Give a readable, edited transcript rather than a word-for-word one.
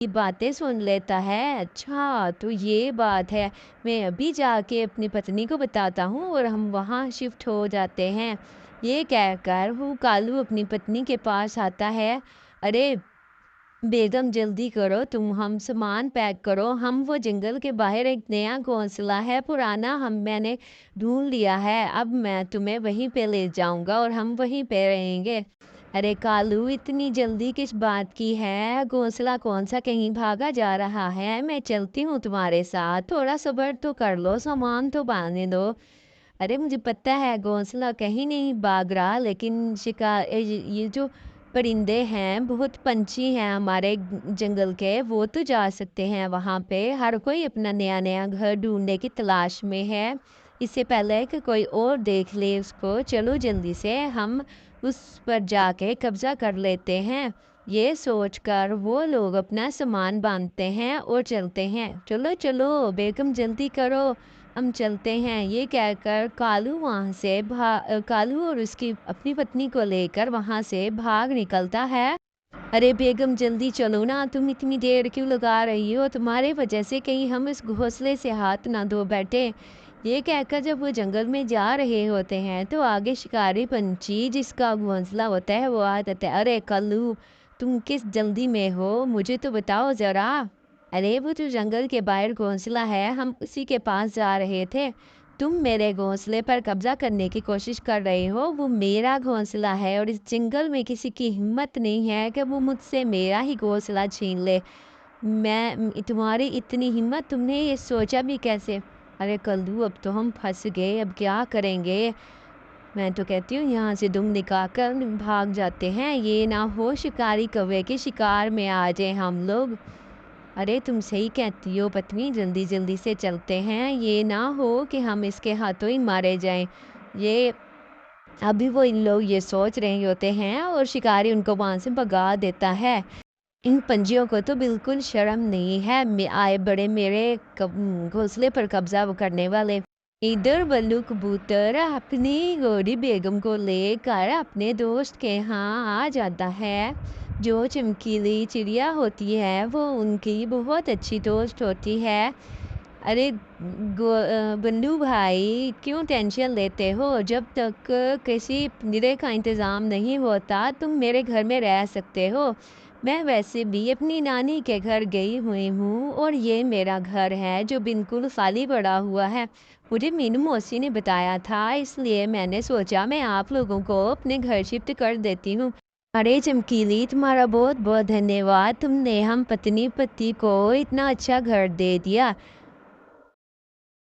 की बातें सुन लेता है। अच्छा, तो ये बात है। मैं अभी जाके अपनी पत्नी को बताता हूँ और हम वहाँ शिफ्ट हो जाते हैं। ये कहकर वो कालू अपनी पत्नी के पास आता है। अरे बेगम जल्दी करो, तुम हम सामान पैक करो। हम वो जंगल के बाहर एक नया घोंसला है, पुराना हम मैंने ढूंढ लिया है। अब मैं तुम्हें वहीं पे ले जाऊंगा और हम वहीं पे रहेंगे। अरे कालू, इतनी जल्दी किस बात की है? घोंसला कौन सा कहीं भागा जा रहा है? मैं चलती हूँ तुम्हारे साथ, थोड़ा सब्र तो कर लो, सामान तो बांधने दो। अरे मुझे पता है घोंसला कहीं नहीं भाग रहा, लेकिन शिकार ये जो परिंदे हैं, बहुत पंछी हैं हमारे जंगल के, वो तो जा सकते हैं वहाँ पे। हर कोई अपना नया नया घर ढूंढने की तलाश में है, इससे पहले कि कोई और देख ले उसको। चलो जल्दी से हम उस पर जाके कब्जा कर लेते हैं। ये सोचकर वो लोग अपना सामान बांधते हैं और चलते हैं। चलो चलो बेगम जल्दी करो, हम चलते हैं। ये कहकर कालू वहाँ से कालू और उसकी अपनी पत्नी को लेकर वहाँ से भाग निकलता है। अरे बेगम जल्दी चलो ना, तुम इतनी देर क्यों लगा रही हो? तुम्हारे वजह से कहीं हम इस घोंसले से हाथ ना धो बैठे। ये कहकर जब वो जंगल में जा रहे होते हैं तो आगे शिकारी पंछी जिसका घोंसला होता है वो आ जाता है। अरे कल्लू, तुम किस जल्दी में हो, मुझे तो बताओ जरा। अरे वो जो जंगल के बाहर घोंसला है, हम उसी के पास जा रहे थे। तुम मेरे घोंसले पर कब्जा करने की कोशिश कर रहे हो। वो मेरा घोंसला है और इस जंगल में किसी की हिम्मत नहीं है कि वो मुझसे मेरा ही घोंसला छीन ले। तुम्हारी इतनी हिम्मत, तुमने ये सोचा भी कैसे? अरे कल्लू, अब तो हम फंस गए, अब क्या करेंगे? मैं तो कहती हूँ यहाँ से दुम निकाल कर भाग जाते हैं, ये ना हो शिकारी कौवे के शिकार में आ जाए हम लोग। अरे तुम सही कहती हो पत्नी, जल्दी जल्दी से चलते हैं, ये ना हो कि हम इसके हाथों ही मारे जाएं। ये अभी वो इन लोग ये सोच रहे होते हैं और शिकारी उनको वहां से भगा देता है। इन पंछियों को तो बिल्कुल शर्म नहीं है, आए बड़े मेरे घोंसले पर कब्जा वो करने वाले। इधर बल्लू कबूतर अपनी गोरी बेगम को लेकर अपने दोस्त के यहाँ आ जाता है। जो चमकीली चिड़िया होती है वो उनकी बहुत अच्छी दोस्त होती है। अरे बल्लू भाई, क्यों टेंशन लेते हो? जब तक किसी पिंजरे का इंतज़ाम नहीं होता तुम मेरे घर में रह सकते हो। मैं वैसे भी अपनी नानी के घर गई हुई हूँ और ये मेरा घर है जो बिल्कुल खाली पड़ा हुआ है। मुझे मीनू मौसी ने बताया था, इसलिए मैंने सोचा मैं आप लोगों को अपने घर शिफ्ट कर देती हूँ। अरे चमकीली, तुम्हारा बहुत बहुत धन्यवाद, तुमने हम पत्नी पति को इतना अच्छा घर दे दिया।